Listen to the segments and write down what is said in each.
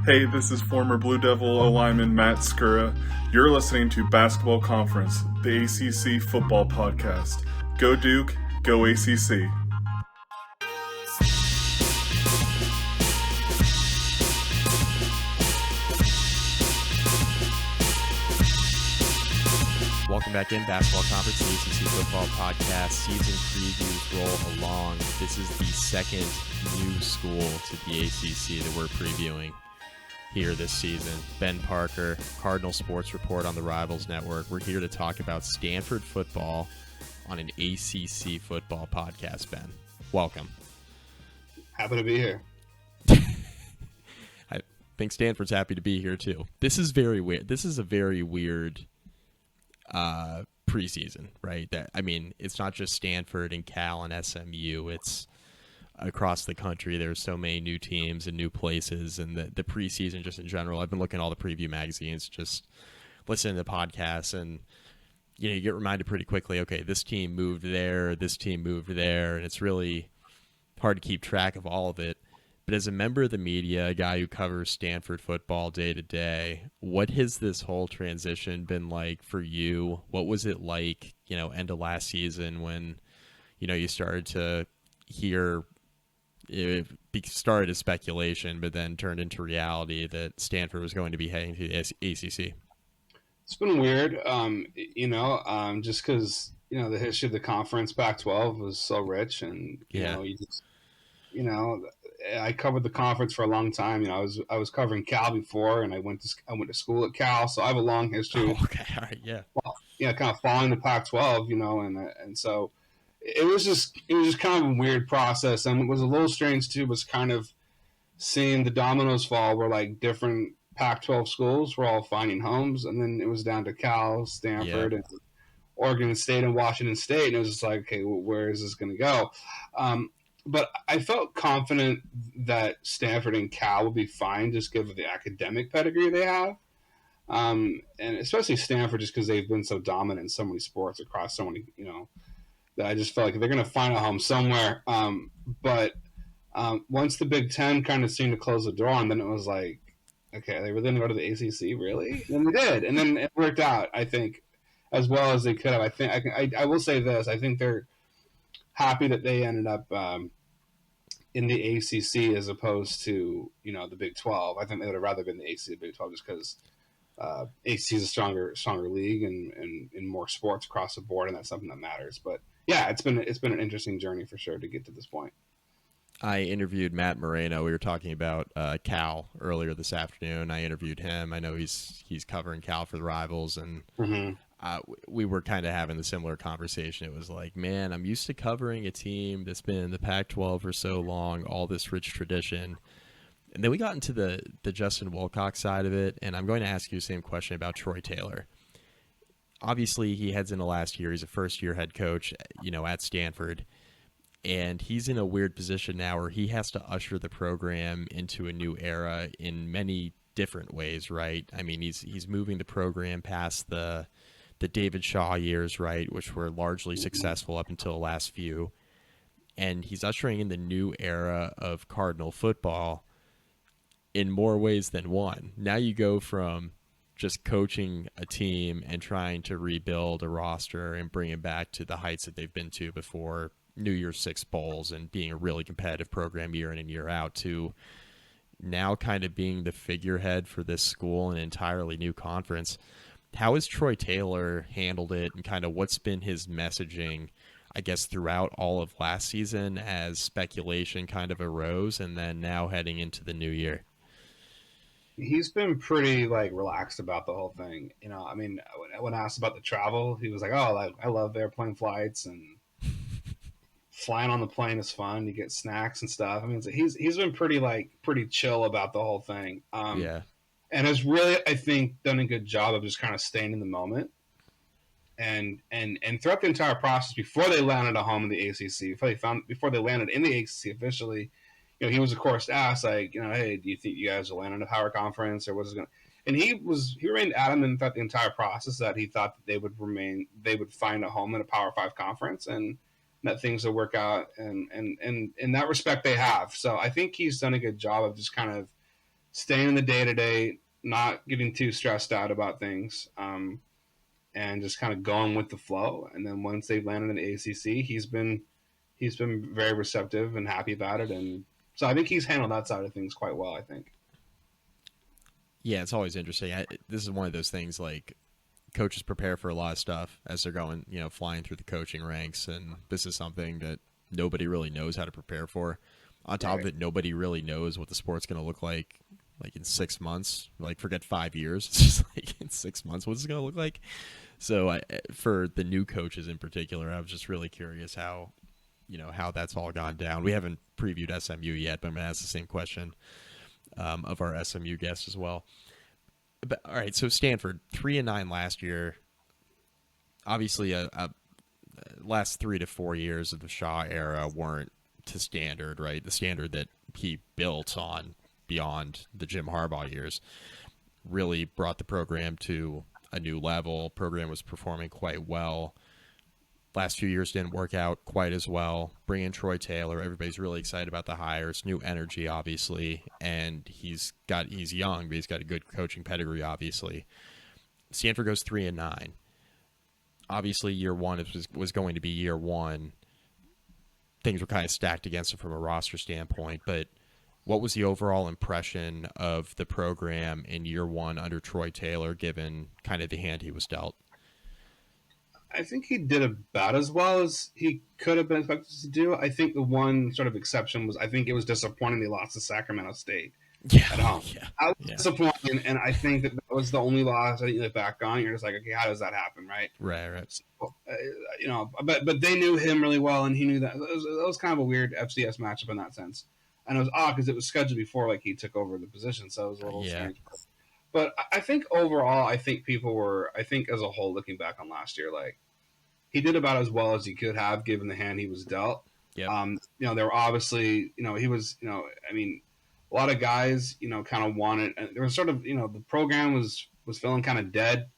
Hey, this is former Blue Devil lineman Matt Skura. You're listening to Basketball Conference, the ACC football podcast. Go Duke, go ACC. Welcome back in, Basketball Conference, the ACC football podcast. Season previews roll along. This is the second new school to the ACC that we're previewing here this season. Ben Parker, Cardinal Sports Report on the Rivals Network. We're here to talk about Stanford football on an ACC football podcast, Ben. Welcome. Happy to be here. I think Stanford's happy to be here, too. This is very weird. This is a very weird preseason, right? It's not just Stanford and Cal and SMU. It's across the country. There's so many new teams and new places, and the preseason just in general. I've been looking at all the preview magazines, just listening to podcasts, and you get reminded pretty quickly, okay, this team moved there, and it's really hard to keep track of all of it. But as a member of the media, a guy who covers Stanford football day to day, what has this whole transition been like for you? What was it like, end of last season when, you started to hear it started as speculation, but then turned into reality that Stanford was going to be heading to the ACC? It's been weird, just because, the history of the conference Pac-12 was so rich, and, I covered the conference for a long time. I was covering Cal before, and I went to school at Cal, so I have a long history. Oh, okay, all right, yeah. Well, kind of following the Pac-12, and so it was just kind of a weird process, and it was a little strange too. Was kind of seeing the dominoes fall, where like different Pac-12 schools were all finding homes, and then it was down to Cal, Stanford, and Oregon State and Washington State, and it was just like, okay, well, where is this going to go? But I felt confident that Stanford and Cal would be fine, just given the academic pedigree they have. And especially Stanford, just because they've been so dominant in so many sports across so many, that I just felt like they're going to find a home somewhere. But once the Big Ten kind of seemed to close the door, and then it was like, okay, they were going to go to the ACC, really? And they did. And then it worked out, I think, as well as they could have. I will say this. I think they're happy that they ended up in the ACC as opposed to, the Big 12. I think they would have rather been the ACC, Big 12, just because ACC is a stronger league and more sports across the board, and that's something that matters. But yeah, it's been an interesting journey for sure to get to this point. I interviewed Matt Moreno. We were talking about Cal earlier this afternoon. I interviewed him. I know he's covering Cal for the Rivals, and we were kind of having the similar conversation. It was like, man, I'm used to covering a team that's been in the Pac-12 for so long, all this rich tradition. And then we got into the Justin Wilcox side of it, and I'm going to ask you the same question about Troy Taylor. Obviously, he heads into last year. He's a first-year head coach, at Stanford. And he's in a weird position now where he has to usher the program into a new era in many different ways, right? I mean, he's moving the program past the David Shaw years, right, which were largely successful up until the last few. And he's ushering in the new era of Cardinal football in more ways than one. Now you go from just coaching a team and trying to rebuild a roster and bring it back to the heights that they've been to before New Year's Six bowls and being a really competitive program year in and year out, to now kind of being the figurehead for this school in an entirely new conference. How has Troy Taylor handled it, and kind of what's been his messaging, I guess, throughout all of last season as speculation kind of arose, and then now heading into the new year? He's been pretty relaxed about the whole thing. When asked about the travel, he was like, "Oh, I love airplane flights, and flying on the plane is fun. You get snacks and stuff." I mean, he's been pretty chill about the whole thing. And has really, I think, done a good job of just kind of staying in the moment. And throughout the entire process, before they landed a home in the ACC, before they landed in the ACC officially, he was of course asked, like, hey, do you think you guys will land in a power conference, or what's it going to? And he remained adamant throughout the entire process that he thought that they would find a home in a Power 5 conference, and that things will work out. And in that respect, they have. So I think he's done a good job of just kind of staying in the day to day, not getting too stressed out about things, and just kind of going with the flow. And then once they've landed in the ACC, he's been very receptive and happy about it, and so I think he's handled that side of things quite well. I think. Yeah, it's always interesting. This is one of those things like coaches prepare for a lot of stuff as they're going, flying through the coaching ranks, and this is something that nobody really knows how to prepare for. On top of it, nobody really knows what the sport's going to look like in 6 months. Like, forget 5 years. It's just like in 6 months, what's it going to look like? So for the new coaches in particular, I was just really curious how that's all gone down. We haven't previewed SMU yet, but I'm going to ask the same question of our SMU guests as well. But all right, so Stanford 3-9 last year. Obviously, last 3 to 4 years of the Shaw era weren't to standard, right? The standard that he built on beyond the Jim Harbaugh years really brought the program to a new level. Program was performing quite well. Last few years didn't work out quite as well. Bring in Troy Taylor. Everybody's really excited about the hires. New energy, obviously, and he's young, but he's got a good coaching pedigree, obviously. Stanford goes 3-9. Obviously, year one was going to be year one. Things were kind of stacked against him from a roster standpoint, but what was the overall impression of the program in year one under Troy Taylor, given kind of the hand he was dealt? I think he did about as well as he could have been expected to do. I think the one sort of exception was I think it was disappointing they lost to Sacramento State at home. Yeah, I was disappointed, and I think that was the only loss I think you look back on. You're just like, okay, how does that happen, right? Right. So, but they knew him really well, and he knew that. It was kind of a weird FCS matchup in that sense. And it was odd because it was scheduled before like he took over the position, so it was a little strange. But I think overall, I think as a whole, looking back on last year, like he did about as well as he could have given the hand he was dealt. Yeah. There were obviously, he was, I mean, a lot of guys, kind of wanted. There was sort of, the program was feeling kind of dead,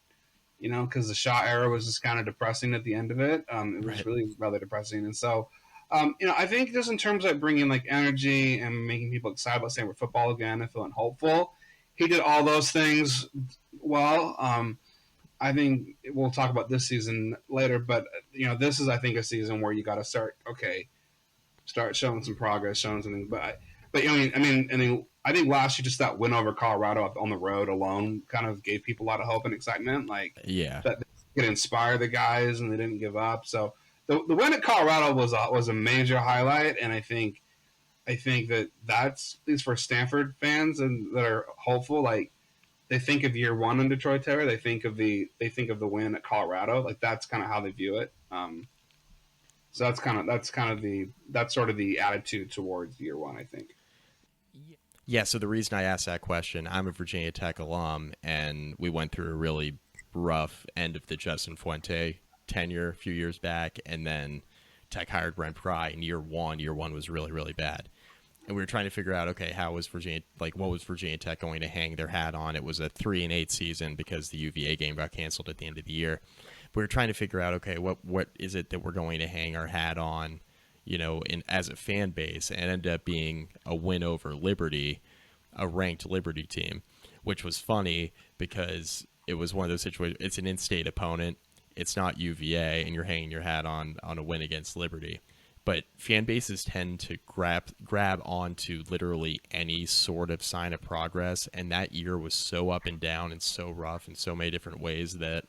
because the Shaw era was just kind of depressing at the end of it. It was really rather depressing, and so. I think just in terms of bringing like energy and making people excited about Stanford football again and feeling hopeful, he did all those things well. I think we'll talk about this season later, but this is I think a season where you got to start showing some progress, showing something. But I think last year just that win over Colorado on the road alone kind of gave people a lot of hope and excitement. Like that they could inspire the guys and they didn't give up. So. The win at Colorado was a major highlight, and I think that's at least for Stanford fans and that are hopeful. Like they think of year one under Troy Taylor, they think of the win at Colorado. Like that's kind of how they view it. So that's sort of the attitude towards year one, I think. Yeah. So the reason I asked that question, I'm a Virginia Tech alum, and we went through a really rough end of the Justin Fuente tenure a few years back, and then Tech hired Brent Pry in year one. Year one was really, really bad. And we were trying to figure out, okay, what was Virginia Tech going to hang their hat on? It was a 3-8 season because the UVA game got canceled at the end of the year. We were trying to figure out, okay, what is it that we're going to hang our hat on, as a fan base, and ended up being a win over Liberty, a ranked Liberty team, which was funny because it was one of those situations. It's an in-state opponent. It's not UVA, and you're hanging your hat on a win against Liberty. But fan bases tend to grab onto literally any sort of sign of progress, and that year was so up and down and so rough in so many different ways that,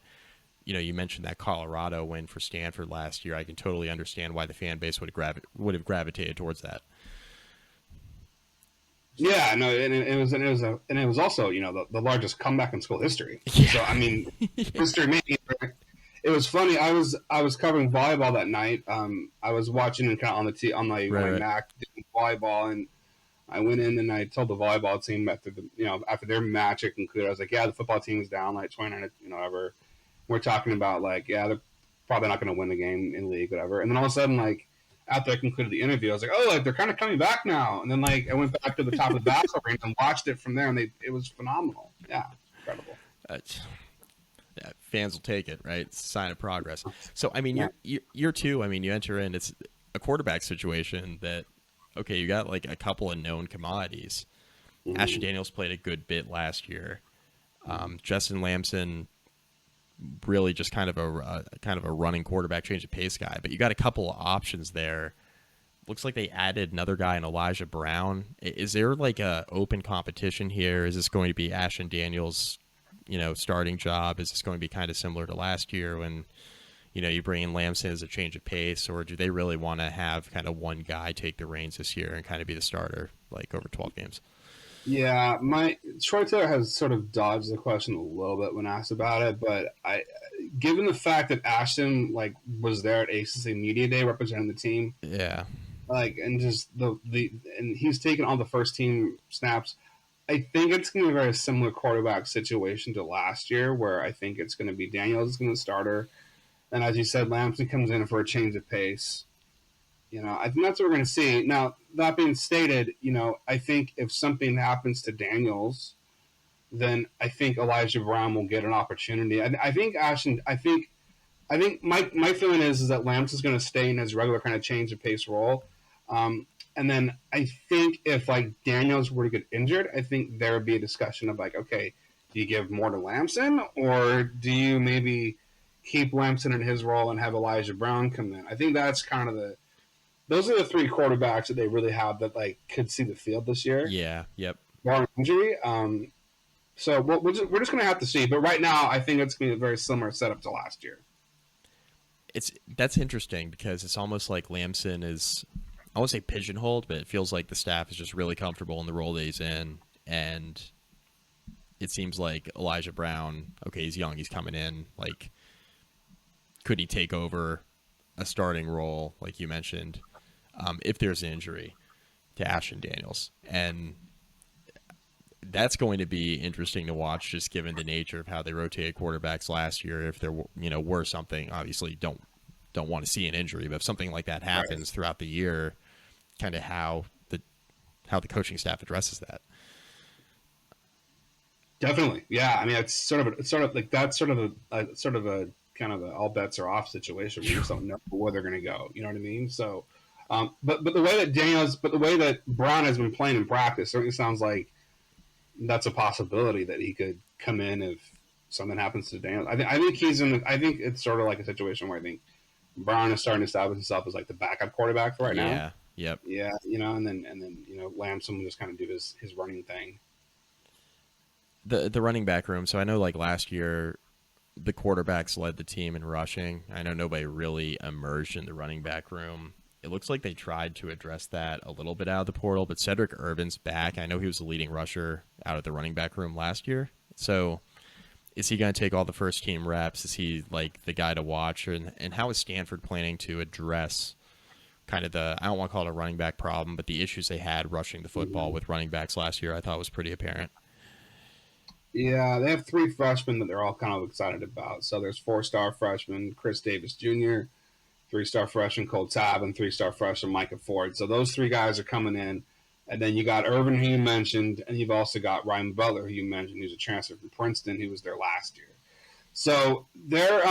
you mentioned that Colorado win for Stanford last year. I can totally understand why the fan base would have gravitated towards that. Yeah, no, and it was also the largest comeback in school history. Yeah. So I mean, history making. It was funny. I was covering volleyball that night. I was watching and kind of on my Mac doing volleyball, and I went in and I told the volleyball team after their match it concluded, I was like, yeah, the football team is down like 29, whatever. We're talking about like, yeah, they're probably not going to win the game in league, whatever. And then all of a sudden, like after I concluded the interview, I was like, oh, like they're kind of coming back now. And then like I went back to the top of the basketball ring and watched it from there, and it was phenomenal. Yeah, incredible. Yeah, fans will take it, right? It's a sign of progress. So, I mean, year two, I mean, you enter in, it's a quarterback situation that, okay, you got like a couple of known commodities. Ashton Daniels played a good bit last year. Justin Lamson, really just kind of a running quarterback, change of pace guy. But you got a couple of options there. Looks like they added another guy in Elijah Brown. Is there like a open competition here? Is this going to be Ashton Daniels, starting job? Is this going to be kind of similar to last year when, you bring in Lamson as a change of pace, or do they really want to have kind of one guy take the reins this year and kind of be the starter like over 12 games? Yeah, Troy Taylor has sort of dodged the question a little bit when asked about it, but given the fact that Ashton was there at ACC Media Day representing the team, yeah, and just and he's taken all the first team snaps. I think it's going to be a very similar quarterback situation to last year, where I think it's going to be Daniels is going to be the starter, and as you said, Lamson comes in for a change of pace. I think that's what we're going to see. Now, that being stated, I think if something happens to Daniels, then I think Elijah Brown will get an opportunity. I think Ashton. I think my feeling is that Lamson is going to stay in his regular kind of change of pace role. And then I think if Daniels were to get injured, I think there would be a discussion of okay, do you give more to Lamson, or do you maybe keep Lamson in his role and have Elijah Brown come in? I think that's kind of those are the three quarterbacks that they really have that could see the field this year. Yeah. Yep. Barring injury. So we're just going to have to see. But right now, I think it's going to be a very similar setup to last year. That's interesting because it's almost like Lamson is, I won't say pigeonholed, but it feels like the staff is just really comfortable in the role that he's in. And it seems like Elijah Brown, okay, he's young, he's coming in. Could he take over a starting role, like you mentioned, if there's an injury to Ashton Daniels? And that's going to be interesting to watch, just given the nature of how they rotated quarterbacks last year. If there were something, obviously don't want to see an injury, but if something like that happens throughout the year, kind of how the coaching staff addresses that. Definitely, yeah. I mean, it's sort of a kind of all bets are off situation where you just don't know where they're going to go. You know what I mean? So, but the way that Brown has been playing in practice certainly sounds like that's a possibility that he could come in if something happens to Daniels. I think it's sort of like a situation where I think Brown is starting to establish himself as the backup quarterback for right now. Yeah. Yep. Yeah. And then Lamson will just kind of do his running thing. The running back room. So I know last year, the quarterbacks led the team in rushing. I know nobody really emerged in the running back room. It looks like they tried to address that a little bit out of the portal, but Cedric Irvin's back. I know he was the leading rusher out of the running back room last year. So is he going to take all the first team reps? Is he the guy to watch? And how is Stanford planning to address kind of I don't want to call it a running back problem, but the issues they had rushing the football with running backs last year, I thought was pretty apparent. Yeah, they have three freshmen that they're all kind of excited about. So there's 4-star freshman Chris Davis Jr., 3-star freshman Cole Tabb, and 3-star freshman Micah Ford. So those three guys are coming in. And then you got Irvin, who you mentioned, and you've also got Ryan Butler, who you mentioned, who's a transfer from Princeton, who was there last year. So they're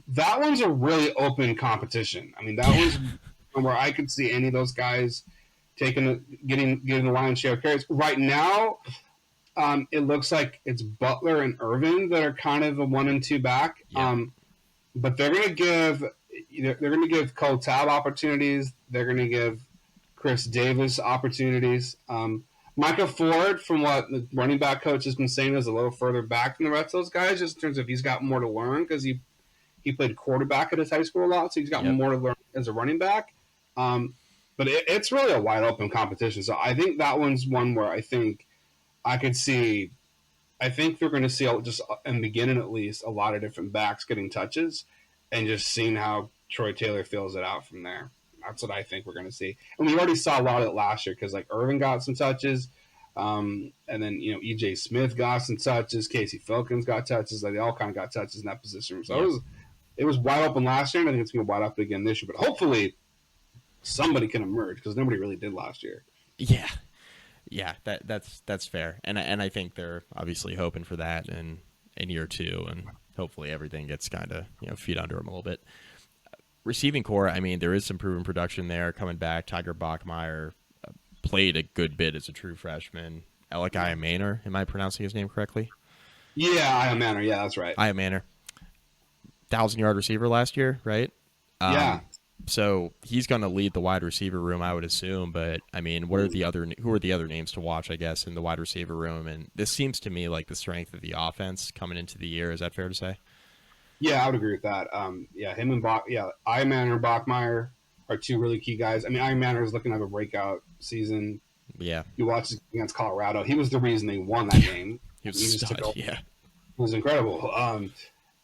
that one's a really open competition. I mean, that one's where I could see any of those guys getting the lion's share of carries. Right now, it looks like it's Butler and Irvin that are kind of a 1 and 2 back. Yeah. But they're going to give Cole Tabb opportunities. They're going to give Chris Davis opportunities. Micah Ford, from what the running back coach has been saying, is a little further back than the rest of those guys, just in terms of he's got more to learn because he played quarterback at his high school a lot, so he's got more to learn as a running back. But it's really a wide open competition. So I think that one's one where I think I could see. I think they're going to see, just in the beginning at least, a lot of different backs getting touches, and just seeing how Troy Taylor fills it out from there. That's what I think we're going to see. And we already saw a lot of it last year because Irvin got some touches, and then E.J. Smith got some touches, Casey Filkins got touches. They all kind of got touches in that position. So it was wide open last year, and I think it's going to be wide open again this year. But hopefully somebody can emerge because nobody really did last year. Yeah, that's fair, and I think they're obviously hoping for that in year two, and hopefully everything gets kind of feet under them a little bit. Receiving core, I mean, there is some proven production there coming back. Tiger Bachmeier played a good bit as a true freshman. Elikiah Manor, am I pronouncing his name correctly? Yeah, Ian Manor. Yeah, that's right. Ian Manor, 1,000-yard receiver last year, right? Yeah. So he's going to lead the wide receiver room, I would assume. But I mean, who are the other names to watch? I guess in the wide receiver room, and this seems to me like the strength of the offense coming into the year. Is that fair to say? Yeah, I would agree with that. Him and Ian Manor and Bachmeyer are two really key guys. I mean, Ian Manor is looking to have a breakout season. Yeah, you watch against Colorado; he was the reason they won that game. He was a stud. Yeah, it was incredible.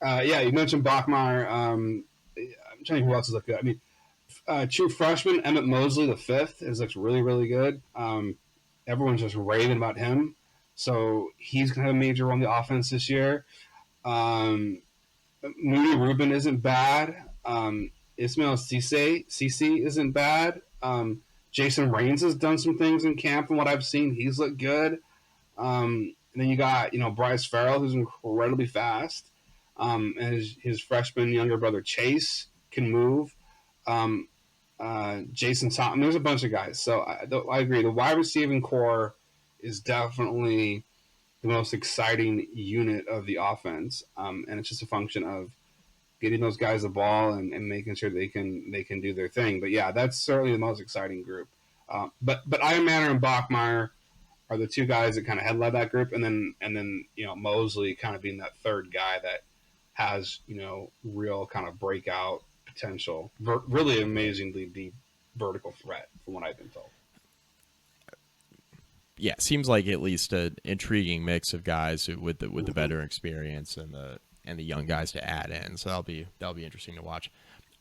You mentioned Bachmeyer. I'm trying to think who else is looking good. I mean, true freshman Emmett Mosley, the fifth, looks really, really good. Everyone's just raving about him, so he's going to have a major role in the offense this year. Moody Rubin isn't bad. Ismail Cisse isn't bad. Jason Raines has done some things in camp from what I've seen. He's looked good. And then you got, Bryce Farrell, who's incredibly fast. And his freshman younger brother Chase can move. Jason Thompson. There's a bunch of guys. So I agree. The wide receiving core is definitely the most exciting unit of the offense. And it's just a function of getting those guys the ball and making sure they can do their thing. But yeah, that's certainly the most exciting group. But Ian Manor and Bachmeyer are the two guys that kind of headline that group, and then Mosley kind of being that third guy that has real kind of breakout potential, really amazingly deep vertical threat from what I've been told. Yeah, seems like at least an intriguing mix of guys with the veteran experience and the young guys to add in. So that'll be interesting to watch.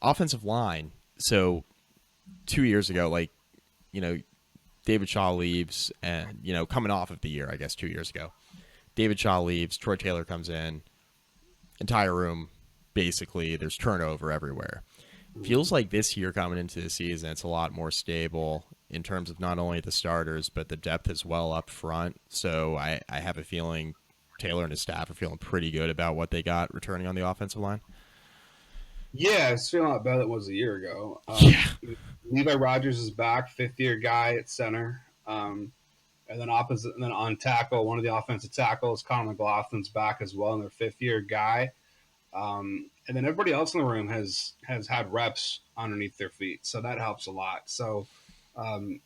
Offensive line. So 2 years ago, David Shaw leaves, and coming off of the year, I guess 2 years ago, David Shaw leaves. Troy Taylor comes in. Entire room, basically, there's turnover everywhere. Feels like this year coming into the season, it's a lot more stable in terms of not only the starters, but the depth as well up front. So I have a feeling Taylor and his staff are feeling pretty good about what they got returning on the offensive line. Yeah, it's feeling a lot better than it was a year ago. Levi Rogers is back, fifth-year guy at center. And then on tackle, one of the offensive tackles, Connor McLaughlin's back as well, and their fifth-year guy. And then everybody else in the room has had reps underneath their feet, so that helps a lot. So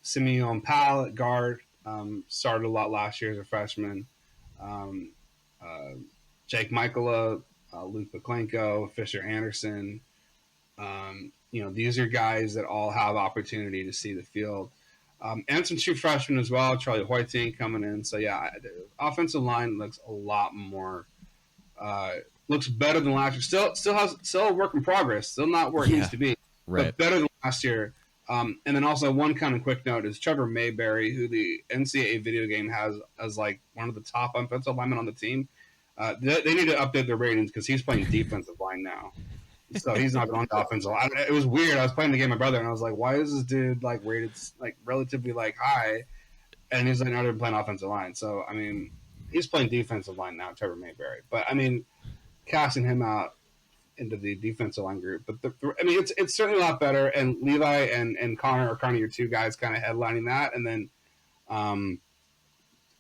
Simeon Powell at guard started a lot last year as a freshman. Jake Michaela, Luke McClenko, Fisher Anderson. These are guys that all have opportunity to see the field. And some true freshmen as well. Charlie Hoytink coming in. So, yeah, the offensive line looks a lot more looks better than last year. Still a work in progress. Still not where it needs to be. Right. But better than last year. And then also one kind of quick note is Trevor Mayberry, who the NCAA video game has as like one of the top offensive linemen on the team. They need to update their ratings because he's playing defensive line now. So he's not on the offensive line. It was weird. I was playing the game with my brother, and I was like, why is this dude rated relatively high? And he's not even playing offensive line. So, I mean, he's playing defensive line now, Trevor Mayberry. But, I mean, casting him out into the defensive line group. But, it's certainly a lot better. And Levi and Connor are kind of your two guys kind of headlining that. And then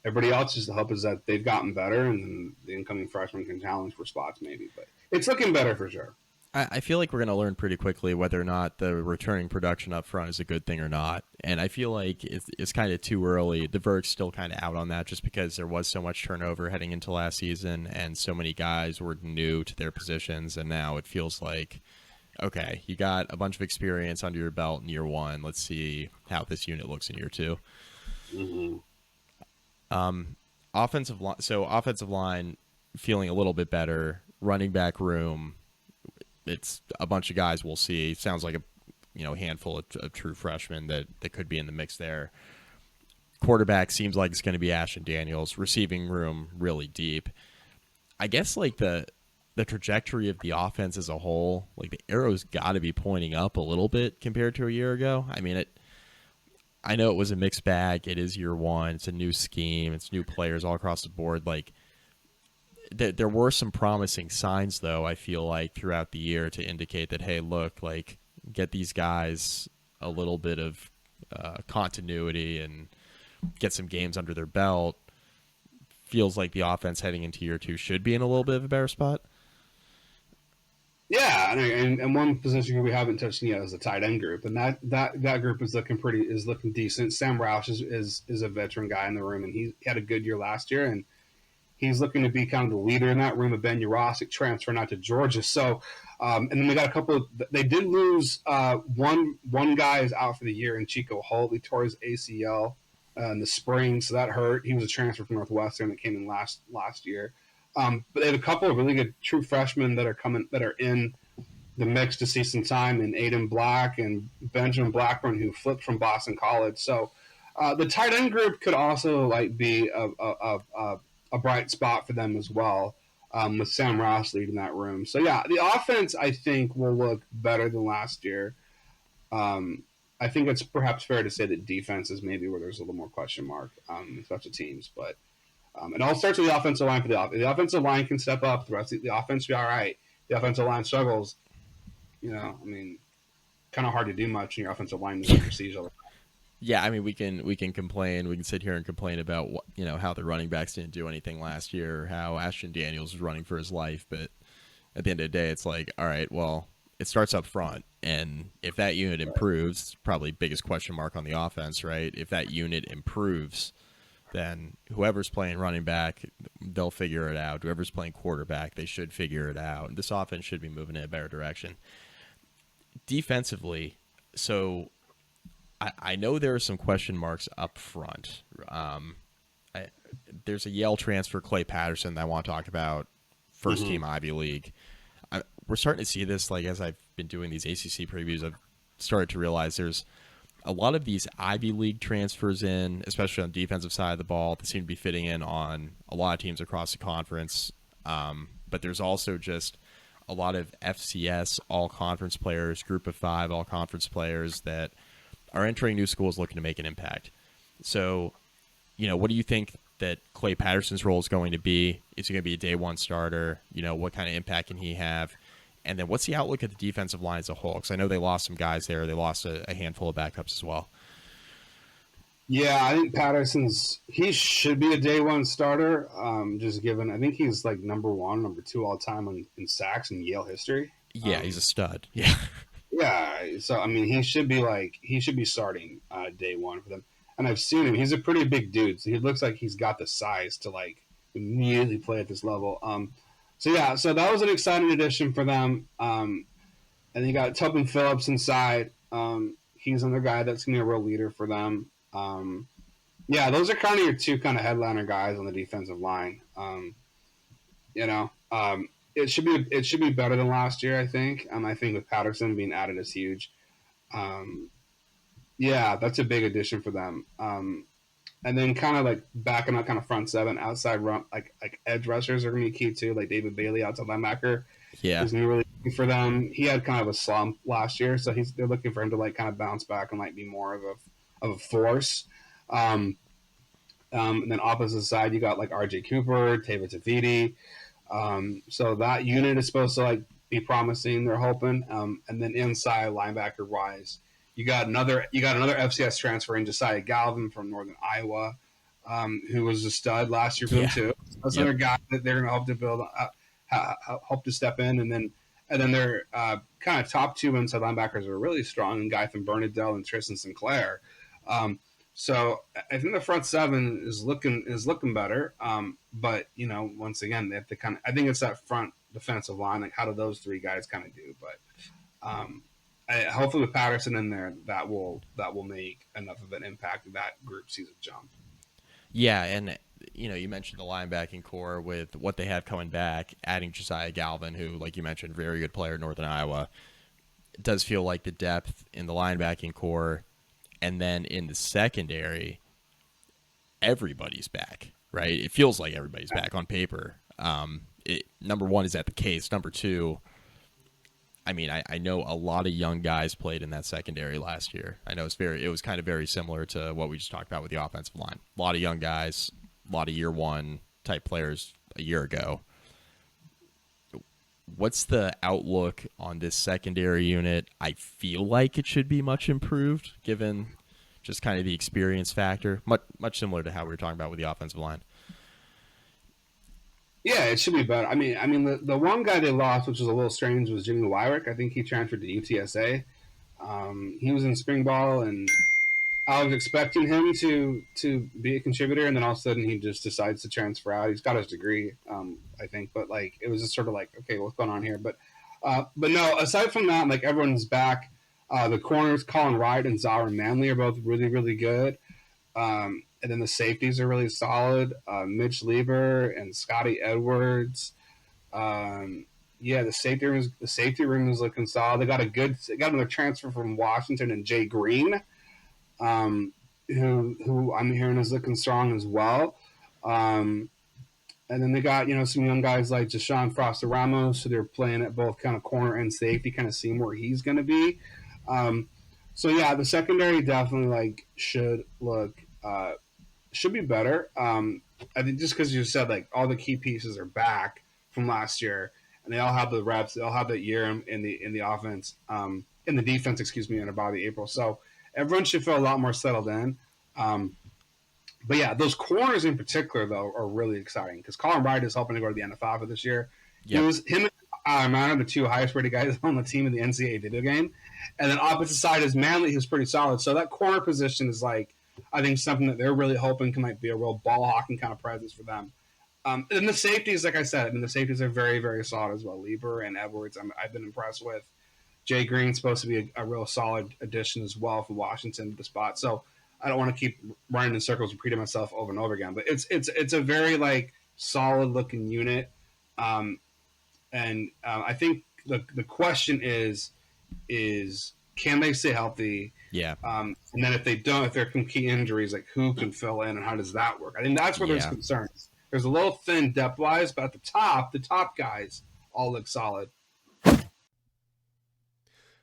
everybody else, just the hope is that they've gotten better, and then the incoming freshmen can challenge for spots maybe. But it's looking better for sure. I feel like we're going to learn pretty quickly whether or not the returning production up front is a good thing or not. And I feel like it's kind of too early. The verdict's still kind of out on that just because there was so much turnover heading into last season and so many guys were new to their positions. And now it feels like, okay, you got a bunch of experience under your belt in year one. Let's see how this unit looks in year two. Mm-hmm. Offensive line feeling a little bit better. Running back room. It's a bunch of guys we'll see. Sounds like a handful of true freshmen that could be in the mix there. Quarterback seems like it's going to be Ashton Daniels. Receiving room really deep. I guess the trajectory of the offense as a whole, the arrow's got to be pointing up a little bit compared to a year ago. I mean, I know it was a mixed bag. It is year one. It's a new scheme. It's new players all across the board. There were some promising signs, though, I feel like, throughout the year to indicate that, hey, look, get these guys a little bit of continuity and get some games under their belt, feels like the offense heading into year 2 should be in a little bit of a better spot. Yeah, and one position group we haven't touched yet is the tight end group, and that group is looking decent. Sam Roush is a veteran guy in the room, and he had a good year last year, and he's looking to be kind of the leader in that room. Of Ben Urosic transferring out to Georgia, so and then they got a couple. They did lose one guy is out for the year, and Chico Holt. He tore his ACL in the spring, so that hurt. He was a transfer from Northwestern that came in last year. But they have a couple of really good true freshmen that are in the mix to see some time, in Aiden Black and Benjamin Blackburn, who flipped from Boston College. So the tight end group could also be a bright spot for them as well, with Sam Ross leading that room. So yeah, the offense I think will look better than last year. I think it's perhaps fair to say that defense is maybe where there's a little more question mark, special teams, but. It all starts with the offensive line. The offensive line can step up. The rest of the offense will be all right. The offensive line struggles. Kind of hard to do much when your offensive line is under siege all the time. Yeah, I mean, we can complain. We can sit here and complain about how the running backs didn't do anything last year, or how Ashton Daniels was running for his life. But at the end of the day, it's like, all right, well, it starts up front, and if that unit improves, probably biggest question mark on the offense, right? If that unit improves, then whoever's playing running back, they'll figure it out. Whoever's playing quarterback, they should figure it out. This offense should be moving in a better direction. Defensively, so I know there are some question marks up front. There's a Yale transfer, Clay Patterson, that I want to talk about, first-team Ivy League. We're starting to see this, like, as I've been doing these ACC previews, I've started to realize there's a lot of these Ivy League transfers in, especially on the defensive side of the ball, that seem to be fitting in on a lot of teams across the conference. But there's also just a lot of FCS all-conference players, Group of 5 all-conference players that are entering new schools looking to make an impact. So, what do you think that Clay Patterson's role is going to be? Is he going to be a day one starter? What kind of impact can he have? And then what's the outlook at the defensive line as a whole? Because I know they lost some guys there. They lost a handful of backups as well. Yeah, I think he should be a day one starter, just given, I think he's like number 1, number 2 all time in sacks in Yale history. Yeah, he's a stud. Yeah. Yeah, so I mean, he should be starting day one for them. And I've seen him. He's a pretty big dude. So he looks like he's got the size to immediately play at this level. So that was an exciting addition for them. And you got Tubman Phillips inside. He's another guy that's going to be a real leader for them. Those are kind of your two kind of headliner guys on the defensive line. It should be better than last year, I think. I think with Patterson being added is huge. That's a big addition for them. And then kind of backing up kind of front seven, outside run, like edge rushers are going to be key too, like David Bailey, outside linebacker. Yeah. Is really key for them. He had kind of a slump last year, so they're looking for him to kind of bounce back and be more of a force. And then opposite side, you got RJ Cooper, David Taviti. So that unit is supposed to be promising, they're hoping. And then inside linebacker wise, you got another FCS transfer in Josiah Galvin from Northern Iowa, who was a stud last year for them too. That's another guy that they're going to hope to build, hope to step in, and then their kind of top 2 inside linebackers are really strong, and Guy from Bernadelle and Tristan Sinclair. So I think the front seven is looking better. But once again, they have to I think it's that front defensive line. How do those 3 guys kind of do? But hopefully with Patterson in there, that will make enough of an impact that group sees a jump. Yeah, and you mentioned the linebacking core with what they have coming back, adding Josiah Galvin, who, like you mentioned, very good player in Northern Iowa. It does feel like the depth in the linebacking core, and then in the secondary, everybody's back, right? It feels like everybody's back on paper. Number 1, is that the case? Number 2, I mean, I know a lot of young guys played in that secondary last year. I know it was kind of very similar to what we just talked about with the offensive line. A lot of young guys, a lot of year one type players a year ago. What's the outlook on this secondary unit? I feel like it should be much improved given just kind of the experience factor, much similar to how we were talking about with the offensive line. Yeah, it should be better. I mean, the one guy they lost, which was a little strange, was Jimmy Wyrick. I think he transferred to UTSA. He was in spring ball, and I was expecting him to be a contributor, and then all of a sudden he just decides to transfer out. He's got his degree, I think, but like it was just sort of like, okay, what's going on here? But no, aside from that, like everyone's back. The corners, Colin Wright and Zara Manley, are both really, really good. And then the safeties are really solid. Mitch Lieber and Scotty Edwards. The safety room is looking solid. They got another transfer from Washington and Jay Green, who I'm hearing is looking strong as well. And then they got some young guys like Jashawn Foster Ramos, so they're playing at both kind of corner and safety, kind of seeing where he's going to be. The secondary definitely should be better. I think just because you said like all the key pieces are back from last year, and they all have the reps, they all have that year in the offense, in the defense, under Bobby April. So everyone should feel a lot more settled in. But yeah, those corners in particular though are really exciting because Colin Wright is hoping to go to the NFL for this year. Yep. It was him and Amon, the two highest rated guys on the team in the NCAA video game, and then opposite side is Manley, who's pretty solid. So that corner position is like, I think something that they're really hoping can be a real ball hawking kind of presence for them. And the safeties, like I said, the safeties are very, very solid as well. Lieber and Edwards, I've been impressed with. Jay Green's supposed to be a real solid addition as well for Washington to the spot. So I don't want to keep running in circles, repeating myself over and over again. But it's a very solid looking unit. I think the question is can they stay healthy? Yeah. And then if they don't, if there are some key injuries, like who can fill in and how does that work? I think that's where there's concerns. There's a little thin depth-wise, but at the top guys all look solid.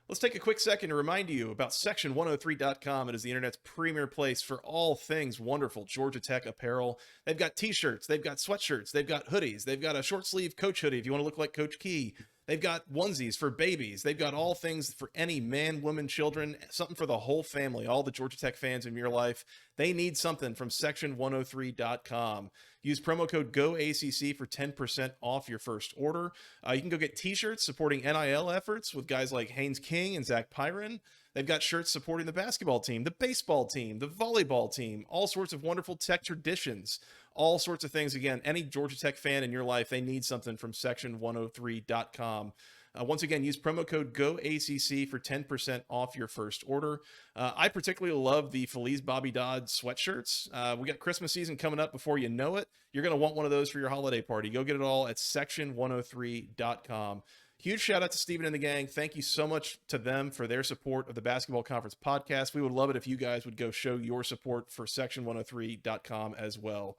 Let's take a quick second to remind you about Section103.com. It is the internet's premier place for all things wonderful Georgia Tech apparel. They've got t-shirts, they've got sweatshirts, they've got hoodies, they've got a short sleeve coach hoodie if you want to look like Coach Key. They've got onesies for babies. They've got all things for any man, woman, children, something for the whole family, all the Georgia Tech fans in your life. They need something from Section103.com. Use promo code GOACC for 10% off your first order. You can go get t-shirts supporting NIL efforts with guys like Haynes King and Zach Pyron. They've got shirts supporting the basketball team, the baseball team, the volleyball team, all sorts of wonderful Tech traditions, all sorts of things. Again, any Georgia Tech fan in your life, they need something from Section103.com. Once again, use promo code GOACC for 10% off your first order. I particularly love the Feliz Bobby Dodd sweatshirts. We got Christmas season coming up before you know it. You're going to want one of those for your holiday party. Go get it all at Section103.com. Huge shout out to Steven and the gang. Thank you so much to them for their support of the Basketball Conference podcast. We would love it if you guys would go show your support for Section103.com as well.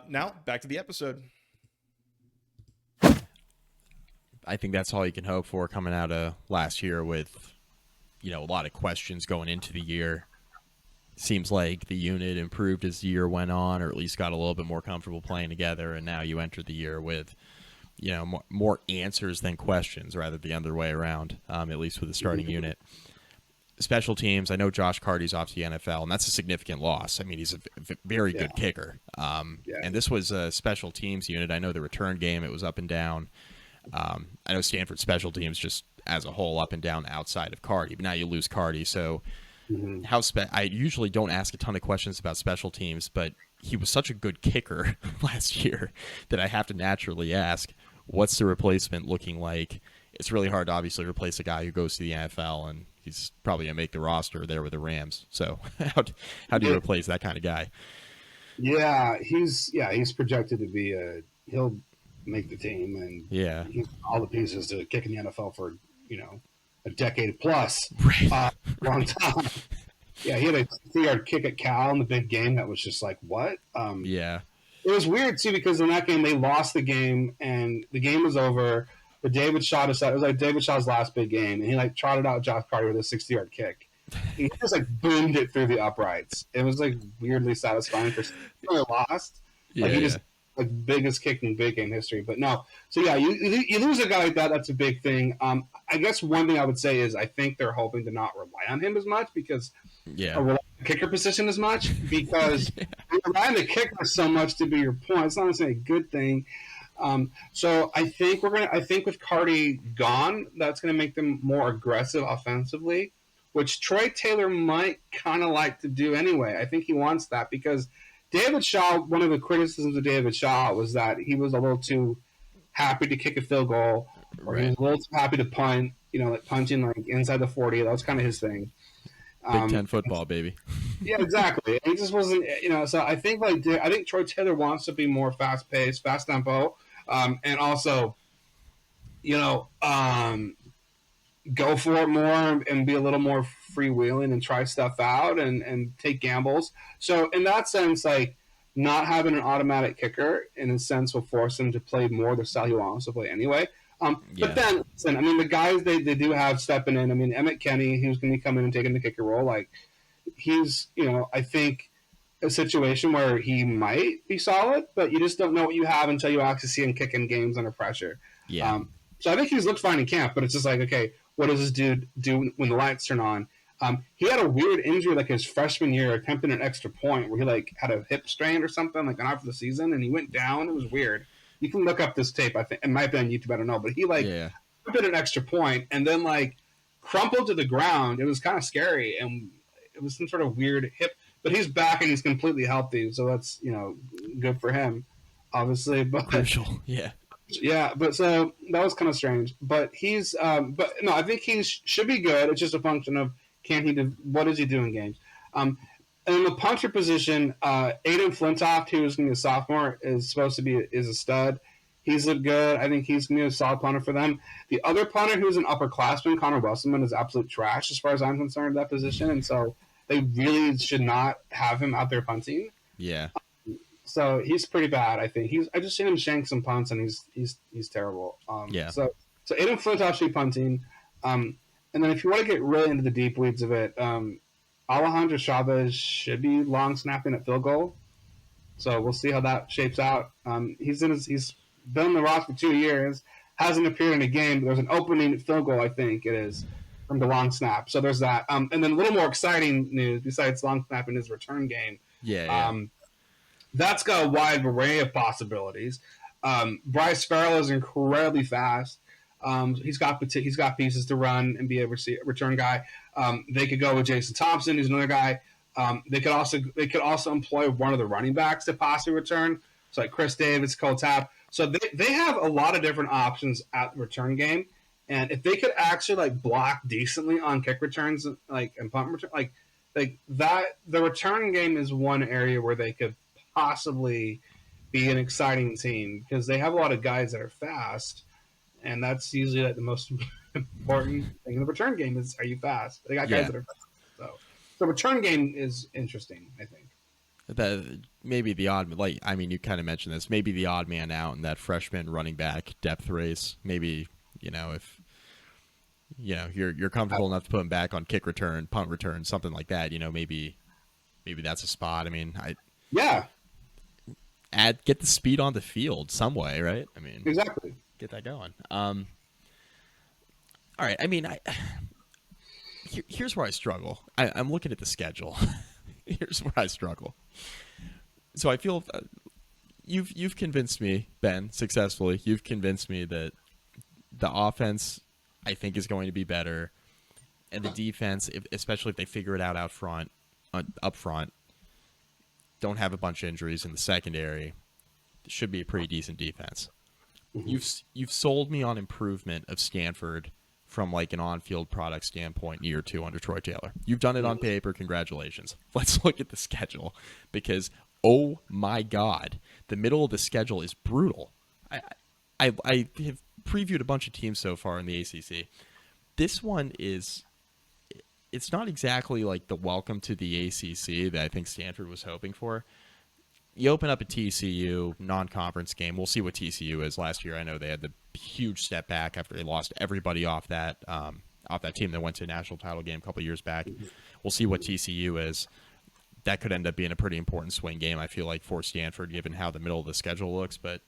Now, back to the episode. I think that's all you can hope for coming out of last year with, a lot of questions going into the year. Seems like the unit improved as the year went on, or at least got a little bit more comfortable playing together, and now you enter the year with more answers than questions, rather the other way around, at least with the starting unit. Special teams, I know Josh Carty's off to the NFL, and that's a significant loss. I mean, he's a very good kicker. And this was a special teams unit. I know the return game, it was up and down. I know Stanford special teams just as a whole up and down outside of Carty, but now you lose Carty. So I usually don't ask a ton of questions about special teams, but he was such a good kicker last year that I have to naturally ask, what's the replacement looking like? It's really hard to obviously replace a guy who goes to the NFL, and he's probably going to make the roster there with the Rams. So how do you replace that kind of guy? Yeah, he's projected to be he'll make the team, and he's all the pieces to kick in the NFL for a decade plus, long time. Yeah, he had a 3-yard kick at Cal in the big game that was just like, what? It was weird too because in that game they lost the game and the game was over. But David Shaw decided, it was like David Shaw's last big game, and he trotted out Josh Carty with a 60-yard kick. He just boomed it through the uprights. It was weirdly satisfying for someone who lost. He just biggest kick in big game history. But no, so you lose a guy like that. That's a big thing. I guess one thing I would say is I think they're hoping to not rely on him as much because a reliable kicker position as much because we rely on the kicker so much to be your point. It's not necessarily a good thing. So I think with Cardi gone, that's gonna make them more aggressive offensively, which Troy Taylor might kind of like to do anyway. I think he wants that because David Shaw. One of the criticisms of David Shaw was that he was a little too happy to kick a field goal, or he was a little too happy to punt. Like punching like inside the 40. That was kind of his thing. Big Ten football, baby. Yeah, exactly. He just wasn't. So I think Troy Taylor wants to be more fast paced, fast tempo. And also, go for it more and be a little more freewheeling and try stuff out and take gambles. So in that sense, like not having an automatic kicker in a sense will force him to play more the style he wants to play anyway. But then, listen, I mean, the guys they do have stepping in. I mean, Emmett Kenny, who's going to be coming and taking the kicker role, like he's, I think a situation where he might be solid, but you just don't know what you have until you actually see him kicking games under pressure. Yeah. So I think he's looked fine in camp, but it's just like, okay, what does this dude do when the lights turn on? He had a weird injury like his freshman year, attempting an extra point where he like had a hip strain or something, like out for the season, and he went down. It was weird. You can look up this tape. I think it might be on YouTube. I don't know, but he did an extra point and then like crumpled to the ground. It was kind of scary, and it was some sort of weird hip. But he's back and he's completely healthy, so that's good for him, obviously. But crucial, yeah. Yeah, but so that was kind of strange. But he's, but no, I think he should be good. It's just a function of what does he do in games? And in the punter position, Aiden Flintoff, who's going to be a sophomore, is a stud. He's looked good. I think he's going to be a solid punter for them. The other punter, who's an upperclassman, Connor Wesselman, is absolute trash as far as I'm concerned at that position, and so they really should not have him out there punting. Yeah. So he's pretty bad, I think. I just seen him shank some punts, and he's terrible. Yeah. So Aiden Flintoff should be punting. And then if you want to get really into the deep weeds of it, Alejandro Chavez should be long snapping at field goal. So we'll see how that shapes out. He's been in the roster for 2 years, hasn't appeared in a game. But there's an opening field goal, I think it is, from the long snap. So there's that. And then a little more exciting news besides long snap in his return game. Yeah. That's got a wide array of possibilities. Bryce Farrell is incredibly fast. He's got pieces to run and be a return guy. They could go with Jason Thompson, who's another guy. They could also employ one of the running backs to possibly return. So like Chris Davis, Cole Tapp. So they have a lot of different options at the return game. And if they could actually like block decently on kick returns, like and punt return, like that, the return game is one area where they could possibly be an exciting team because they have a lot of guys that are fast, and that's usually like the most important thing in the return game is, are you fast? They got guys that are fast. So the return game is interesting, I think. That maybe the odd, you kind of mentioned this, maybe the odd man out in that freshman running back depth race. Maybe, if you're comfortable enough to put him back on kick return, punt return, something like that, maybe that's a spot. Get the speed on the field some way, right? Exactly. Get that going. All right. Here's where I struggle. I'm looking at the schedule. Here's where I struggle. So I feel you've convinced me, Ben, successfully. You've convinced me that the offense, I think, is going to be better, and the defense, especially if they figure it out up front, don't have a bunch of injuries in the secondary, it should be a pretty decent defense. Mm-hmm. You've sold me on improvement of Stanford from like an on-field product standpoint year 2 under Troy Taylor. You've done it on paper. Congratulations. Let's look at the schedule because, oh my God, the middle of the schedule is brutal. I have previewed a bunch of teams so far in the ACC. This one it's not exactly like the welcome to the ACC that I think Stanford was hoping for. You open up a TCU non-conference game. We'll see what TCU is. Last year, I know they had the huge step back after they lost everybody off that team that went to a national title game a couple of years back. We'll see what TCU is. That could end up being a pretty important swing game, I feel like, for Stanford, given how the middle of the schedule looks. But,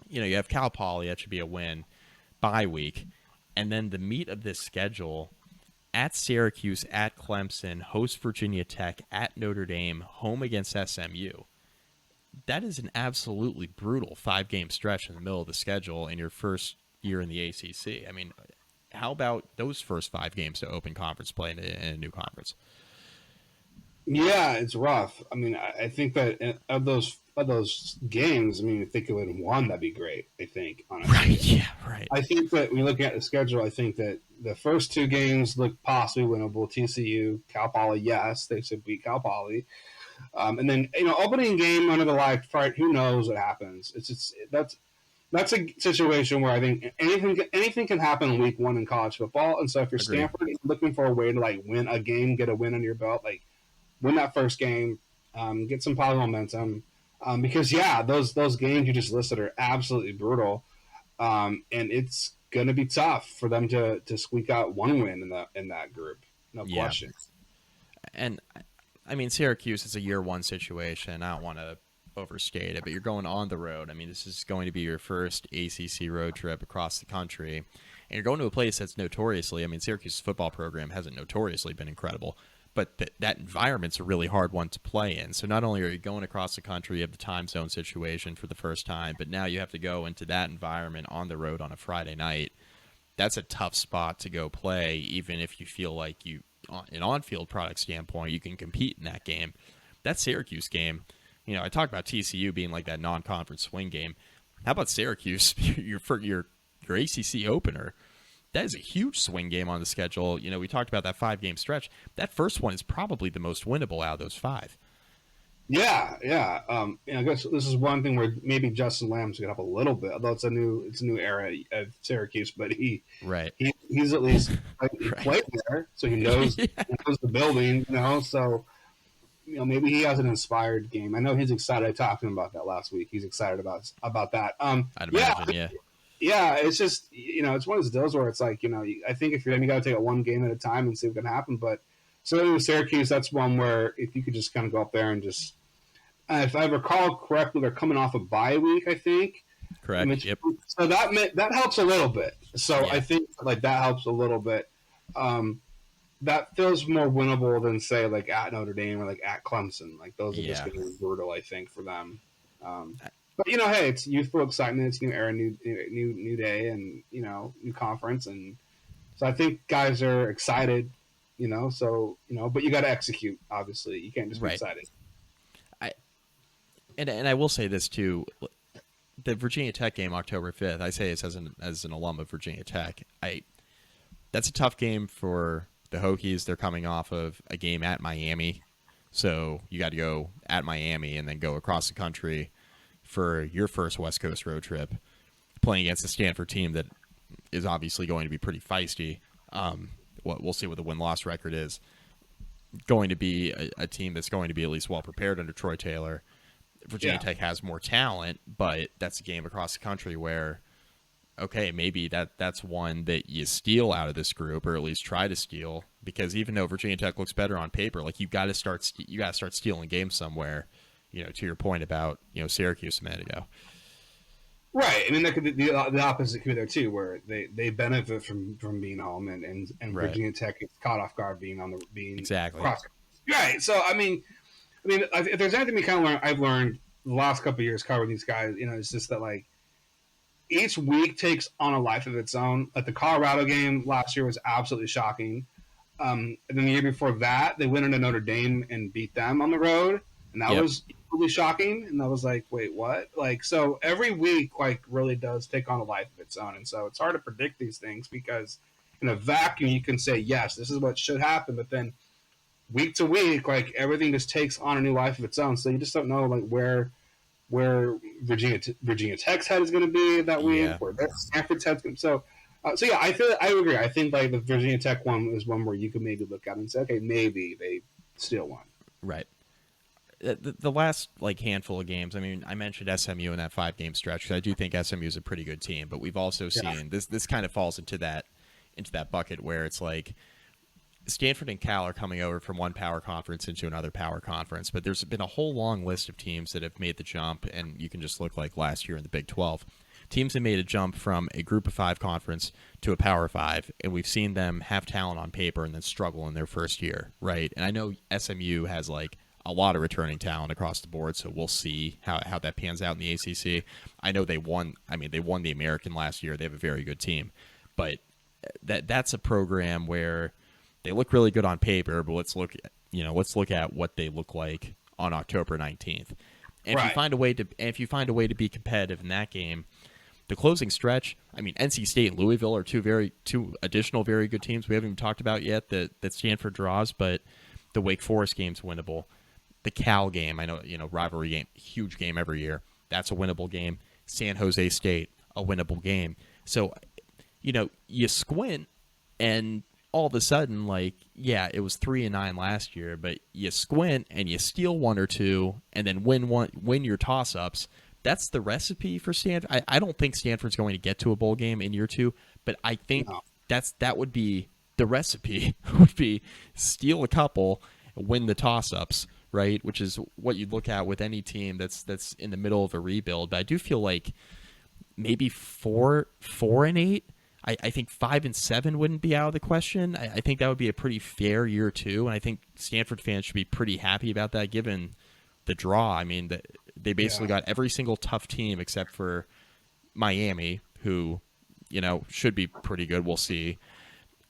you have Cal Poly. That should be a win. Bye week. And then the meat of this schedule at Syracuse, at Clemson, host Virginia Tech, at Notre Dame, home against SMU. That is an absolutely brutal 5-game stretch in the middle of the schedule in your first year in the ACC. I mean, how about those first 5 games to open conference play in a new conference? Yeah, it's rough. I mean, I think that of those games, I mean, if they could win one, that'd be great. I think, honestly. Right. Yeah. Right. I think that when you look at the schedule, I think that the first 2 games look possibly winnable. TCU, Cal Poly, yes, they should beat Cal Poly. And then opening game under the live fight, who knows what happens? It's just that's a situation where I think anything can happen in week 1 in college football. And so if you're Agreed. Stanford, you're looking for a way to like win a game, get a win under your belt, like win that first game, get some positive momentum. Because those games you just listed are absolutely brutal, and it's going to be tough for them to squeak out one win in that group, no question. And I mean, Syracuse is a year 1 situation. I don't want to overstate it, but you're going on the road. I mean, this is going to be your first ACC road trip across the country, and you're going to a place that's notoriously. I mean, Syracuse's football program hasn't notoriously been incredible. But that environment's a really hard one to play in. So not only are you going across the country, you have the time zone situation for the first time, but now you have to go into that environment on the road on a Friday night. That's a tough spot to go play, even if you feel like an on-field product standpoint, you can compete in that game. That Syracuse game, I talked about TCU being like that non-conference swing game. How about Syracuse, your ACC opener? That is a huge swing game on the schedule. We talked about that 5-game stretch. That first one is probably the most winnable out of those 5. Yeah. I guess this is one thing where maybe Justin Lamb's get up a little bit, although it's a new era of Syracuse. But he's at least he played there, so he knows he knows the building. So maybe he has an inspired game. I know he's excited. I talked to him about that last week. He's excited about that. I'd imagine, yeah. Yeah, it's just it's one of those deals where it's like I think if you're you got to take it one game at a time and see what can happen. But so with Syracuse, that's one where if you could just kind of go up there and just, if I recall correctly, they're coming off a bye week, I think. Correct. Yep. So that helps a little bit. So I think like that helps a little bit. That feels more winnable than say like at Notre Dame or like at Clemson. Like those are just going to be brutal, I think, for them. But hey, it's youthful excitement. It's new era, new day, and new conference, and so I think guys are excited. So but you got to execute. Obviously, you can't just be excited. And I will say this too: the Virginia Tech game, October 5th. I say this as an alum of Virginia Tech. That's a tough game for the Hokies. They're coming off of a game at Miami, so you got to go at Miami and then go across the country for your first West Coast road trip, playing against a Stanford team that is obviously going to be pretty feisty. We'll see what the win-loss record is. Going to be a team that's going to be at least well prepared under Troy Taylor. Virginia Tech has more talent, but that's a game across the country where, okay, maybe that's one that you steal out of this group, or at least try to steal, because even though Virginia Tech looks better on paper, like you got to start stealing games somewhere. To your point about Syracuse a minute ago. Right. I mean, that could be the opposite could be there too, where they benefit from being home, and Virginia Tech gets caught off guard being exactly cross. Right. So I mean, if there's anything I've learned the last couple of years covering these guys, it's just that like each week takes on a life of its own. Like the Colorado game last year was absolutely shocking. And then the year before that, they went into Notre Dame and beat them on the road, and that was really shocking. And I was like, wait, what? Like, so every week like really does take on a life of its own, and so it's hard to predict these things because in a vacuum you can say yes, this is what should happen, but then week to week like everything just takes on a new life of its own, so you just don't know like where Virginia Tech's head is going to be that week, where Stanford's head's going to be. So yeah, I agree. I think like the Virginia Tech one is one where you could maybe look at and say, okay, maybe they still won. Right. The last like handful of games, I mean, I mentioned SMU in that 5-game stretch because I do think SMU is a pretty good team, but we've also seen this kind of falls into that bucket where it's like Stanford and Cal are coming over from one power conference into another power conference, but there's been a whole long list of teams that have made the jump, and you can just look like last year in the Big 12. teams have made a jump from a Group of 5 conference to a Power 5, and we've seen them have talent on paper and then struggle in their first year, right? And I know SMU has like a lot of returning talent across the board, so we'll see how that pans out in the ACC. I know they won the American last year. They have a very good team, but that's a program where they look really good on paper, but let's look at what they look like on October 19th. And if you find a way to be competitive in that game, the closing stretch, I mean, NC State and Louisville are two additional very good teams we haven't even talked about yet that Stanford draws, but the Wake Forest game's winnable. The Cal game, I know, rivalry game, huge game every year. That's a winnable game. San Jose State, a winnable game. So, you squint and all of a sudden, like, yeah, it was 3-9 last year, but you squint and you steal one or two and then win your toss-ups. That's the recipe for Stanford. I don't think Stanford's going to get to a bowl game in year 2, but I think that would be the recipe. Would be steal a couple, win the toss-ups, right? Which is what you'd look at with any team that's in the middle of a rebuild. But I do feel like maybe 4-8. I think 5-7 wouldn't be out of the question. I think that would be a pretty fair year 2, and I think Stanford fans should be pretty happy about that given the draw. I mean, they basically got every single tough team except for Miami, who, should be pretty good. We'll see.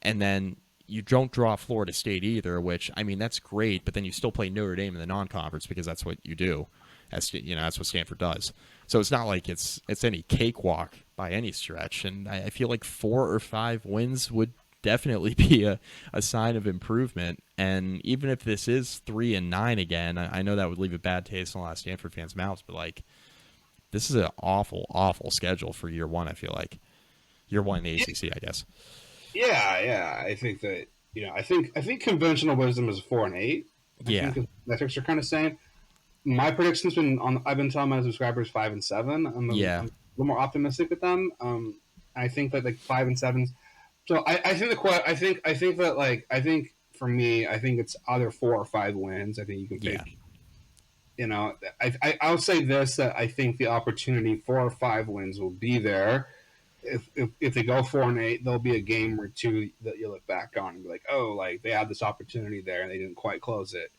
And then you don't draw Florida State either, which, I mean, that's great, but then you still play Notre Dame in the non-conference because that's what you do. That's what Stanford does. So it's not like it's any cakewalk by any stretch. And I feel like 4 or 5 wins would definitely be a sign of improvement. And even if this is 3-9 again, I know that would leave a bad taste in a lot of Stanford fans' mouths, but like, this is an awful, awful schedule for year 1, I feel like. Year 1 in the ACC, I guess. Yeah. I think that, I think conventional wisdom is 4-8. I think metrics are kind of saying. My prediction's I've been telling my subscribers 5-7. I'm a little more optimistic with them. I think that like 5-7. So I think for me, I think it's either 4 or 5 wins. I think you can pick. I'll say this, that I think the opportunity 4 or 5 wins will be there. If they go 4-8, there'll be a game or 2 that you look back on and be like, oh, like they had this opportunity there and they didn't quite close it.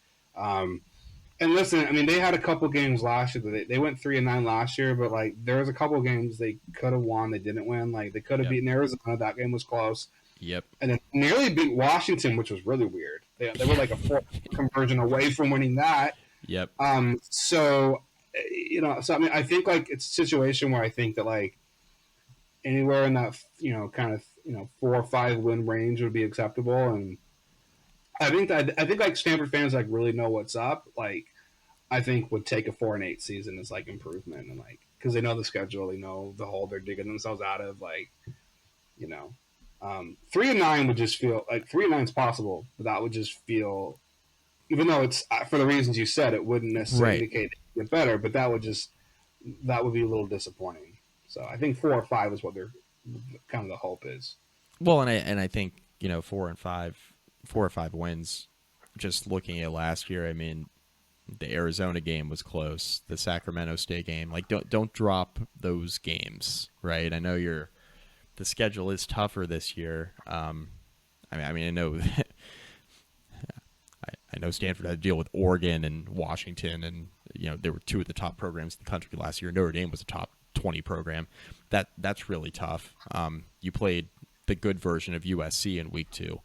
And listen, I mean, they had a couple games last year. They went 3-9 last year, but like there was a couple games they could have won, they didn't win. Like they could have beaten Arizona. That game was close. Yep. And then nearly beat Washington, which was really weird. They were like a 4 conversion away from winning that. Yep. So I mean, I think like it's a situation where I think that like anywhere in that kind of 4 or 5 win range would be acceptable. And I think like Stanford fans like really know what's up. Like, I think would take a 4-8 season as like improvement, and like because they know the schedule, they know the hole they're digging themselves out of. Like, 3-9 would just feel like 3-9 is possible, but that would just feel, even though it's for the reasons you said, it wouldn't necessarily indicate it get better, but that would be a little disappointing. So I think 4 or 5 is what they're kind of the hope is. Well, and I think 4 or 5 wins. Just looking at last year, I mean, the Arizona game was close. The Sacramento State game, like don't drop those games, right? I know the schedule is tougher this year. I know I know Stanford had to deal with Oregon and Washington, and they were 2 of the top programs in the country last year. Notre Dame was a top 20 program. That's really tough. You played the good version of USC in week 2.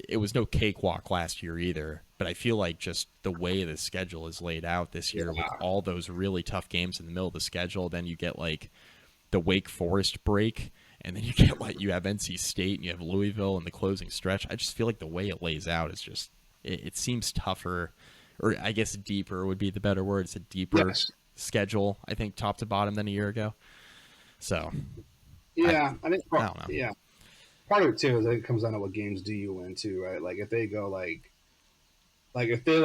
It was no cakewalk last year either, but I feel like just the way the schedule is laid out this year with all those really tough games in the middle of the schedule, then you get like the Wake Forest break, and then you get like you have NC State and you have Louisville in the closing stretch. I just feel like the way it lays out is just it seems tougher, or I guess deeper would be the better word. It's a deeper schedule, I think, top to bottom than a year ago. So I think I don't know. Yeah. Part of it too is I think it comes down to what games do you win too, right? Like if they go if they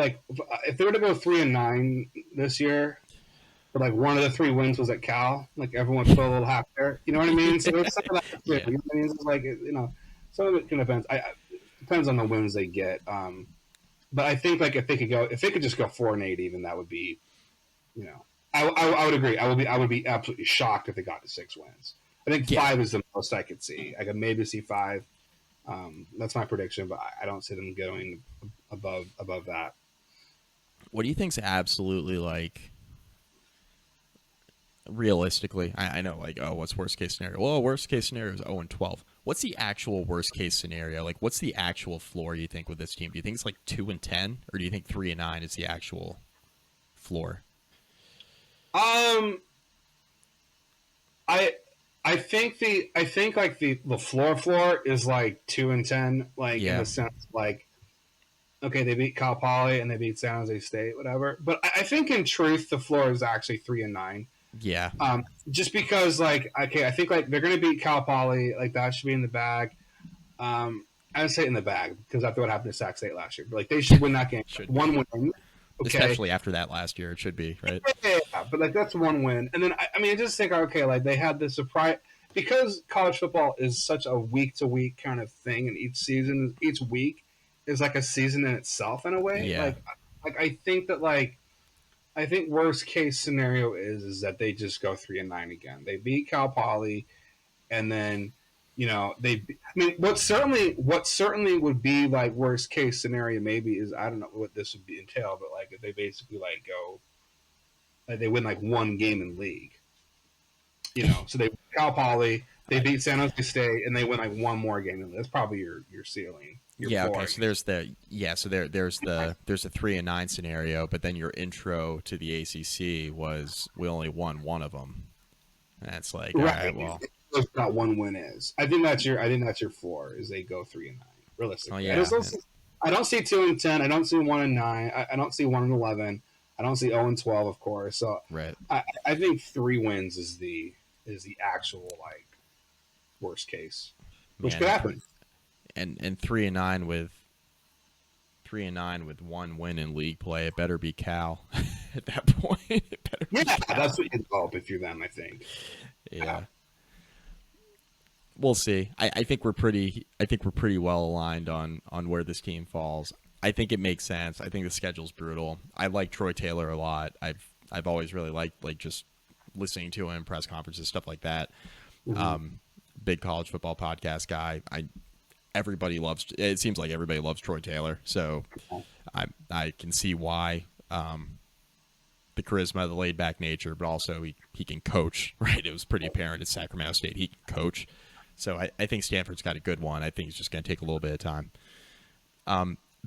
were to go 3-9 this year, but like one of the 3 wins was at Cal, like everyone would feel a little happier. You know what I mean? So it's some of that too. You know what I mean? It's like some of it can depend. Depends on the wins they get. But I think like if they could just go 4-8, even that would be, I would agree. I would be absolutely shocked if they got to 6 wins. I think 5 is the most I could see. I could maybe see 5. That's my prediction, but I don't see them going above that. What do you think's absolutely like realistically? I know, like, oh, what's worst case scenario? Well, worst case scenario is 0-12. What's the actual worst case scenario? Like, what's the actual floor you think with this team? Do you think it's like 2-10, or do you think 3-9 is the actual floor? I think like the floor is like 2-10, like in the sense like, okay, they beat Cal Poly and they beat San Jose State, whatever. But I think in truth the floor is actually 3-9. Yeah. Just because like, okay, I think like they're gonna beat Cal Poly, like that should be in the bag. I would say in the bag because after what happened to Sac State last year, but like they should win that game. One win. Okay. Especially after that last year, it should be, right? Yeah, but like that's one win. And then I mean I just think, okay, like they had this surprise because college football is such a week to week kind of thing, and each week is like a season in itself in a way. Yeah. Like I think that like I think worst case scenario is that they just go 3-9 again. They beat Cal Poly, and then what certainly would be like worst case scenario maybe is, I don't know what this would be entail, but like if they basically like go, like they win like one game in league, so they Cal Poly, they beat San Jose State, and they win like one more game in league. That's probably your ceiling. Okay. So there's the 3-9 scenario, but then your intro to the ACC was we only won one of them. That's like, all right, well. Not one win is. I think that's your floor is they go 3-9 realistically. Oh, yeah. I don't see 2-10. I don't see 1-9. I don't see 1-11. I don't see 0-12, of course. So right. I think 3 wins is the actual like worst case, which could happen. And 3-9 with 1 win in league play, it better be Cal at that point. It better be Cal. That's what you'd hope if you're them, I think. Yeah. We'll see. I think we're pretty well aligned on where this team falls. I think it makes sense. I think the schedule's brutal. I like Troy Taylor a lot. I've always really liked like just listening to him, press conferences, stuff like that. Mm-hmm. Big college football podcast guy. It seems like everybody loves Troy Taylor. So I can see why. The charisma, the laid back nature, but also he can coach, right? It was pretty apparent at Sacramento State. He can coach. So I think Stanford's got a good one. I think it's just going to take a little bit of time.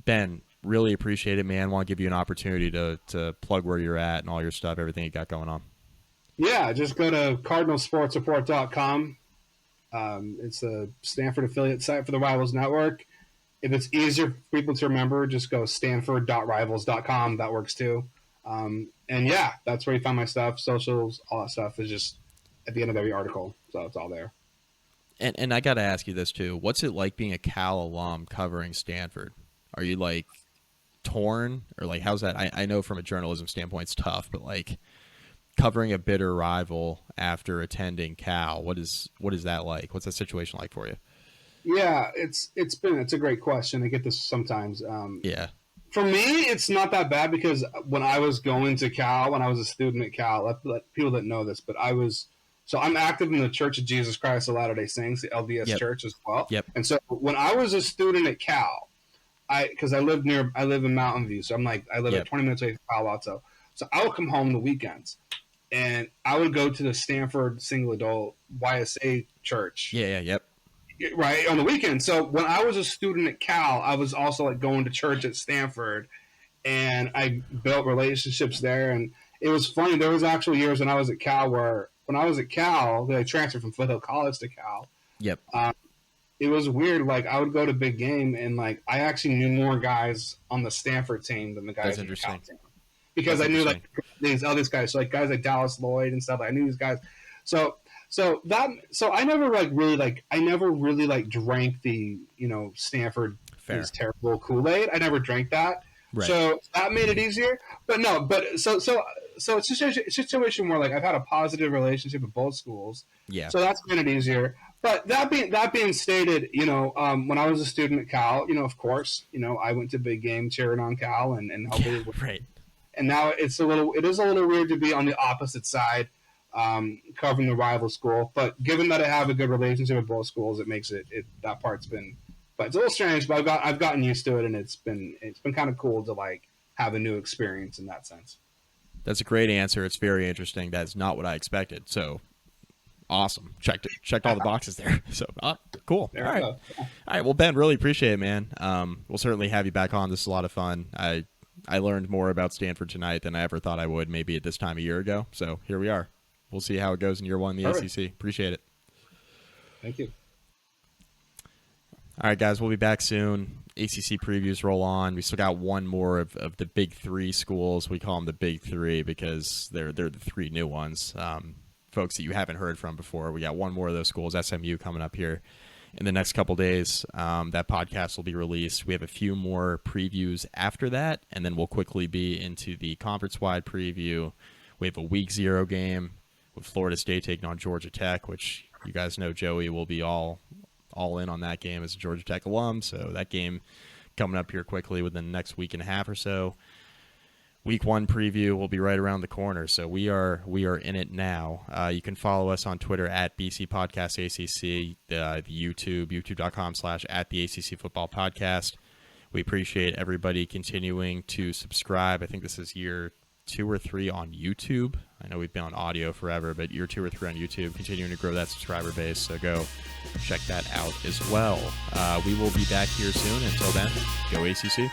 Ben, really appreciate it, man. Want to give you an opportunity to plug where you're at and all your stuff, everything you got going on. Yeah, just go to cardinalsportsreport.com. It's a Stanford affiliate site for the Rivals Network. If it's easier for people to remember, just go stanford.rivals.com. That works too. And yeah, that's where you find my stuff, socials, all that stuff is just at the end of every article. So it's all there. And I got to ask you this too. What's it like being a Cal alum covering Stanford? Are you like torn, or like how's that? I know from a journalism standpoint it's tough, but like covering a bitter rival after attending Cal, what is that like? What's that situation like for you? Yeah, it's a great question. I get this sometimes. Yeah. For me, it's not that bad because when I was going to Cal, when I was a student at Cal, people that know this, but I'm active in the Church of Jesus Christ of Latter-day Saints, the LDS Church as well. Yep. And so when I was a student at Cal, because I live in Mountain View, so I live at 20 minutes away from Palo Alto. So I would come home the weekends, and I would go to the Stanford Single Adult YSA Church. Yep. Right, on the weekend. So when I was a student at Cal, I was also like going to church at Stanford, and I built relationships there. And it was funny. There was actual years when I was at Cal I transferred from Foothill College to Cal. Yep. It was weird. Like I would go to big game, and like I actually knew more guys on the Stanford team than the guys on the Cal team, because I knew like these other guys, so like guys like Dallas Lloyd and stuff. I knew these guys. So I never really drank the Stanford is terrible Kool-Aid. I never drank that. Right. So that made it easier. But it's a situation where like I've had a positive relationship with both schools. Yeah. So that's made it easier. But that being stated, when I was a student at Cal, of course, I went to big game cheering on Cal and hopefully right. and now it is a little weird to be on the opposite side, covering the rival school. But given that I have a good relationship with both schools, it makes that part's been. But it's a little strange, but I've gotten used to it, and it's been kind of cool to like have a new experience in that sense. That's a great answer. It's very interesting. That's not what I expected. So awesome. Checked all the boxes there. So cool. All right. All right. Well, Ben, really appreciate it, man. We'll certainly have you back on. This is a lot of fun. I learned more about Stanford tonight than I ever thought I would, maybe at this time a year ago. So here we are. We'll see how it goes in year one in the ACC. Appreciate it. Thank you. All right, guys, we'll be back soon. ACC previews roll on. We still got one more of the big three schools. We call them the big three because they're the three new ones, folks that you haven't heard from before. We got one more of those schools, SMU, coming up here in the next couple days. That podcast will be released. We have a few more previews after that, and then we'll quickly be into the conference-wide preview. We have a Week 0 game with Florida State taking on Georgia Tech, which you guys know Joey will be all in on that game as a Georgia Tech alum. So that game coming up here quickly within the next week and a half or so. Week 1 preview will be right around the corner. So we are in it now. You can follow us on Twitter at BC Podcast ACC, the YouTube, youtube.com/@the-ACC Football Podcast. We appreciate everybody continuing to subscribe. I think this is year 2 or 3 on YouTube. I know we've been on audio forever, but year 2 or 3 on YouTube, continuing to grow that subscriber base. So go check that out as well. We will be back here soon. Until then, go ACC.